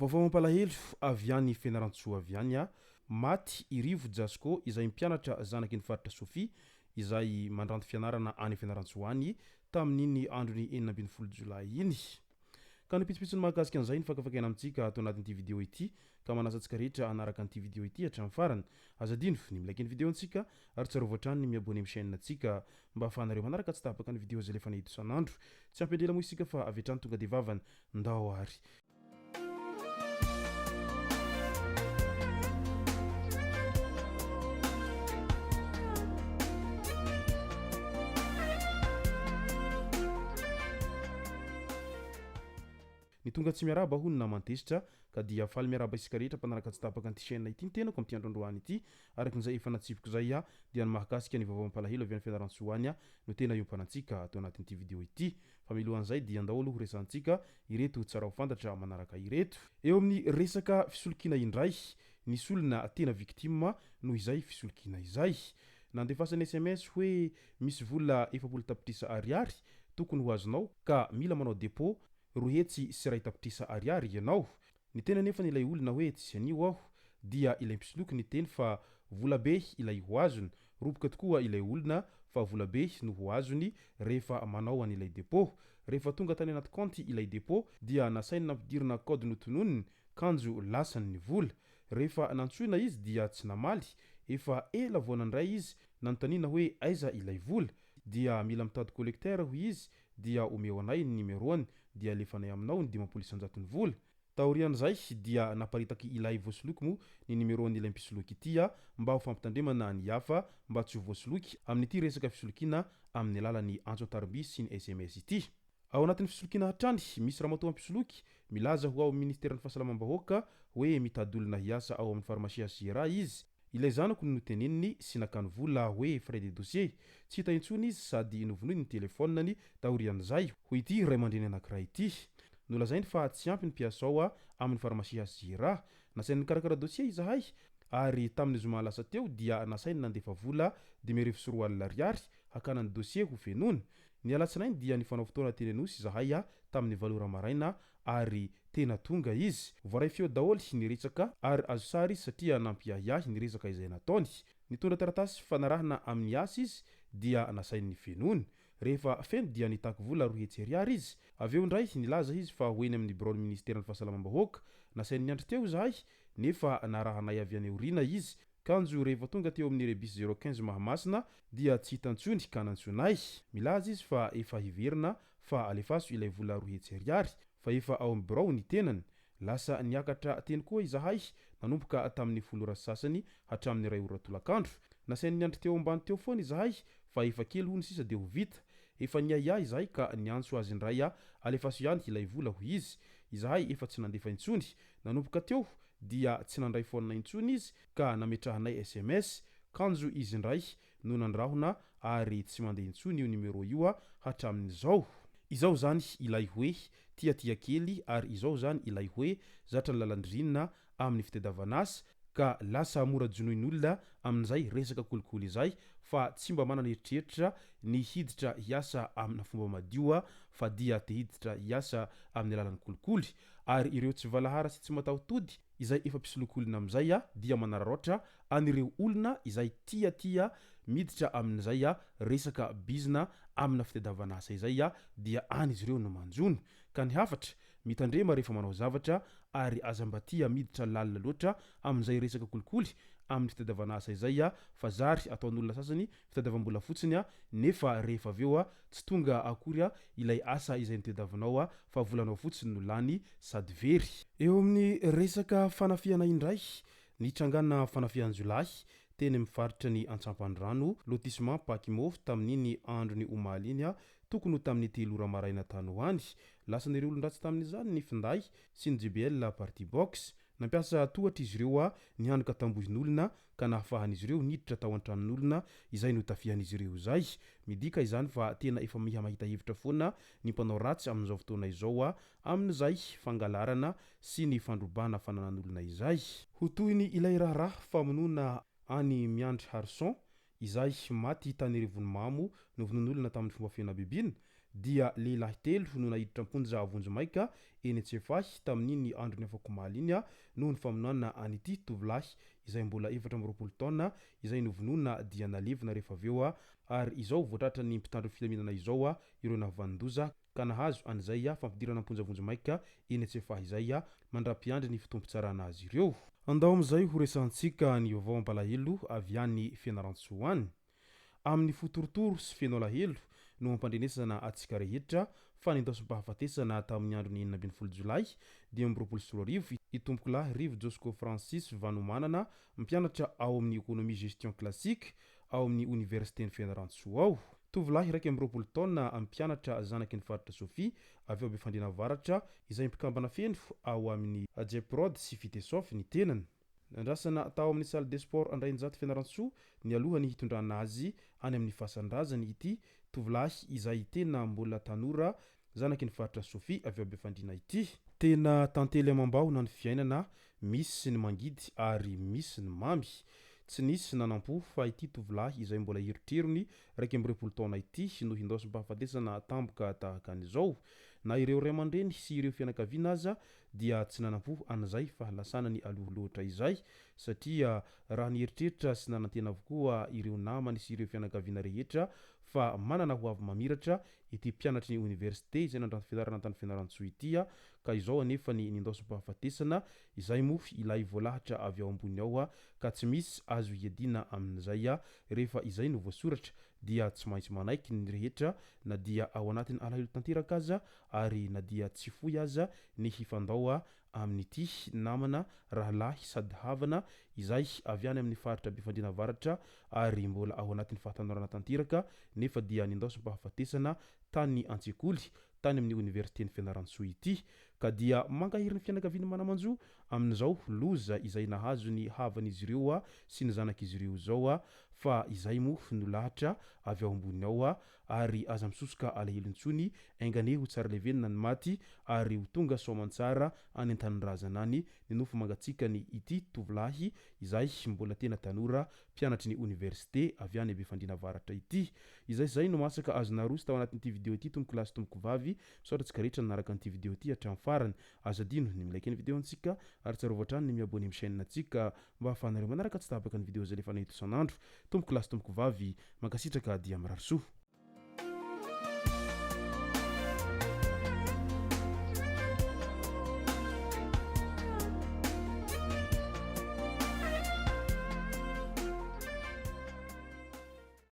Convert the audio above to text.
Vaovao mampalahelo avy any Fianarantsoa avy any a maty Irivo Jasko izay mpianatra zanaky ny faritra Sofia izay mandranty fianarana any Fianarantsoa any tamin'iny androny 12 Jolay iny. Ka nipitsipitsy ny mahakasika an'izay ny fakafakena amintsika ato anatin'ity vidéo ity ka manasa antsika rehetra anaraka an'ity vidéo ity hatramin'ny farany. Azadino ny milaiky ny vidéo antsika ary tsarovatra trano ny miabone amin'ny chaîne antsika mba ahafahanareo manaraka tsy tapaka ny vidéo zay lefa nahito isan'andro. Tsy ampendrela moa isika fa avy hatrany tonga de vavany ndao ary. Ny tonga tsy miaraba hono na mantesitra ka dia faly miaraba isika rehetra mpanaraka tsy tapaka an'ity chaîne ity ny tenako amin'ity androandroany ity arakin'izay efa natsifiko zay a dia ny mahakasika ny vaovao mampalahelo avy any Fianarantsoa any a no tena iompanan-tsika ato anatin'ity vidéo ity. Fa milohan'izay dia andao aloha resantsika ireto tsara ho fantatra manaraka ireto. Eo amin'ny resaka fisolokiana indray nisy olona tena victime noho izay fisolokiana izay. Nandefasany SMS hoe misy vola 700 tapitrisa ariary tokony ho azonao ka mila manao dépôt rohetsy sy ray tapitrisa ariary ianao. Ny tena nefa ilay olona hoe tsy anio aho dia ilay mpisoloky ny teny fa vola be ilay ho azony. Roboka tokoa ilay olona fa vola be no ho azony rehefa manao an'ilay dépôt. Rehefa tonga tany anaty compte ilay dépôt dia nasainy nampidirina code notononiny kanjo lasany ny vola. Rehefa nantsoina izy dia tsy namaly, efa ela vao nandray izy nanontaniana hoe aiza ilay vola dia mila mitady collecteur ho izy dia omeo anay ny numéroany dia alefanay aminao ny 500 vola. Taorian'izay dia naparitaky ilay voasoloky mo ny numéroan'ilay mpisoloky ity a mba ho fampitandremana ny hafa mba tsy ho voasoloky amin'ity resaka fisolokiana amin'ny alalan'ny antso an-tarobia sy ny SMS ity. Ao anatin'ny fisolokiana hatrany misy ramatoa mpisoloky milaza ho ao amin'ny ministerin'ny fahasalamam-bahoaka hoe mitady olona hiasa ao amin'ny pharmacie Sira izy. Ilay zanako no teneniny sy nakany vola hoe frais de dossier. Tsy hita intsony izy sady novonoiny ny telefoniny taorian'izay hoy ity ray aman-dreny anankiray ity. Nolazainy fa tsy ampy ny mpiasa ao amin'ny pharmacie Sira. Nasainy nikarakara dossier izahay ary tamin'ny zoma lasa teo dia nasainy nandefa vola 2,4 ariary hakana ny dossier ho fenony. Ny alatsinainy dia nifanao fotoana teny anosy izahay tamin'ny 8 maraina ary tena tonga izy. Voaray feo daholy ny resaka ary azo sary satria nampiahiahy ny resaka izay nataony. Nitondra taratasy fanarahana amin'ny asa izy dia nasainy fenony. Rehefa feno dia nitaky vola 2 ariary izy. Aveo ndray nilaza izy fa hoeny amin'ny bureau ministerin'ny fahasalamam-bahoaka. Nasainy niandry teo izahay nefa narahanay avy any aorina izy. Kanjo rehefa tonga teo amin'ny rebis 015 Mahamasina dia tsy hitantsony ka nantsonay. Milaza izy fa efa hiverina fa alefaso ilay vola 2 ariary fa efa ao amin'ny bureau ny tenany. Lasa niakatra teny koa izahay nanomboka tamin'ny 10 sasany hatramin'ny 2 ora tolakandro. Nasainy niandry teo ambany teo foana izahay fa efa kely hony sisa de ho vita. Efa niahiahy izahay ka niantso azy indray alefaso ihany ilay vola ho izy. Izahay efa tsy nandefa intsony. Nanomboka teo dia tsy nandray foana intsony izy ka nametrahanay SMS kanjo izy indray no nandrahona ary tsy mandeha intsony io numéro io hatramin'izao. Izao zany ilay hoe tia kely ary izao zany ilay hoe zatra ny lalandrinina amin'ny fitadiavan'asa ka lasa mora jonoin'olona amin'izay resaka kolikoly izay fa tsy mba manana eritreritra ny hiditra hiasa amina fomba madio fa dia te hiditra hiasa amin'ny alalan'ny kolikoly. Ary ireo tsy valahara sy tsy matahotody izay efa mpisolokolina amin'izay dia manararaotra anireo olona izay tia miditra amin'izay resaka bizina amina fitadiavan'asa izay dia any izy ireo no manjono. Ka ny hafatra mitandrema rehefa manao zavatra ary aza mba tia miditra lalina loatra amin'izay resaka kolikoly amin'ny fitadiavan'asa izay fa zary ataon'olona sasany fitadiavam-bola fotsiny nefa rehefa aveo tsy tonga akory ilay asa izay nitadiavanao fa volanao fotsiny no lany sady very. Eo amin'ny resaka fanafiana indray nitrangana fanafian Jolay teny mifaritra ny Antsampandrano lotissement Pakimofo tamin'iny androny omaly iny tokony ho tamin'ny 3 ora maraina tany ho any. Lasan'ireo olon-dratsy tamin'izany ny finday sy ny JBL party box. Nampiasa tohatra izy ireo nihanika tambozin'olona ka nahafahan'izy ireo niditra tao an-tranon'olona izay no tafihan'izy ireo zay. Midika izany fa tena efa mahita hevitra foana ny mpanao ratsy amin'izao fotoana izao amin'izay fangalarana sy ny fandrobana fananan'olona izay. Ho toy ny ilay raharaha famonoana any Miandry Harson izay maty tany Revonimamo novonon'olona tamin'ny fomba fianabibina dia lehilahy telo no nahiditra amponja vonjomaika eny Antsefahy tamin'iny andro ny afaka iny noho ny famonoana an'ity tovolahy izay mbola 24 taona izay novonona dia nalevina rehefa aveo ary izao voatratra ny mpitandro filaminana izao ireo navandoza ka nahazo an'izay fampidirana amponja vonjomaika eny Antsefahy izay mandra-piandry ny fitompotsarana azy ireo. Andao amin'izay ho resantsika ny vaovao ampalahelo avy any Fianarantsoa amin'ny fotorotoro sy feno alahelo no ampandrenesana atsika rehetra fa nindaosim-pahafatesana tamin'ny andro ny 12 Jolay 2024 itompoko lahy Rivo Josco Francis Vanomanana mpianatra ao amin'ny économie gestion classique ao amin'ny universitény Fianarantsoa ao. Tovolahy 20 taona mpianatra zanaky ny faritra Sofia avy ao Befandriana Avaratra izay mpikambana feno ao amin'ny Jeprod sy Fitesof ny tenany. Nandrasana tao amin'ny salle de sport Andrainjato Fianarantsoa ny alohany hitondrana azy any amin'ny fasan-drazany ity tovolahy izay tena mbola tanora zanaky ny faritra Sofia avy ao Befandriana ity. Tena tantely amam-bao na ny fiainana, misy ny mangidy ary misy ny mamy. Tsy nisy nanampo fa ity tovolahy izay mbola eritreirony 20 taona ity no hindaosim-pahafatesana tampoka tahaka an'izao. Na ireo ray aman-dreny sy ireo fianakaviana aza dia tsy nanampo an'izay fahalasanany aloha loatra izay satria raha nieritreritra sy nanantena avokoa ireo namany sy ireo fianakaviana rehetra fa manana ho avy mamiratra ity mpianatry ny université izay nandranto fianarana tany Fianarantsoa ity ka izao anefa ny nindaosim-pahafatesana izay mofy ilay voalahatra avy ao ambony ao ka tsy misy azo hiadina amin'izay rehefa izay no voasoratra dia tsy maintsy manaiky ny rehetra na dia ao anatin'ny alahelo tanteraka aza ary na dia tsy foy aza ny hifandao amin'ity namana rahalahy sady havana izay avy any amin'ny faritra Befandriana Avaratra ary mbola ao anatin'ny fahatanorana tanteraka nefa dia nindaosim-pahafatesana tany antsekoly tany amin'ny universitény Fianarantsoa ity ka dia mankahiry ny fianakaviana manamanjo amin'izao loza izay nahazo ny havan'izy ireo sy ny zanak'izy ireo zao fa izay mo no lahatra avy ao ambony ao ary aza misosoka alahelo intsony aingane ho tsara levenina ny maty ary ho tonga soamantsara any an-tanindrazana any ny nofo mangatsika ny ity tovolahy izay mbola tena tanora mpianatry ny université avy any Befandriana Avaratra ity. Izay no masaka azona roso tao anatin'ity vidéo ity tomboko lahy sy tomboko vavy misaotratsika rehetra nanaraka an'ity vidéo ity hatramin'ny farany azadino ny milaiky ny vidéo antsika ary tsara voatrany ny miabony amin'ny chaîne antsika mba ahafahanareo manaraka tsy tapaka ny vidéo zay lefa nahito isan'andro. Tomboko lahy sy tomboko vavy mankasitraka dia mirary soa.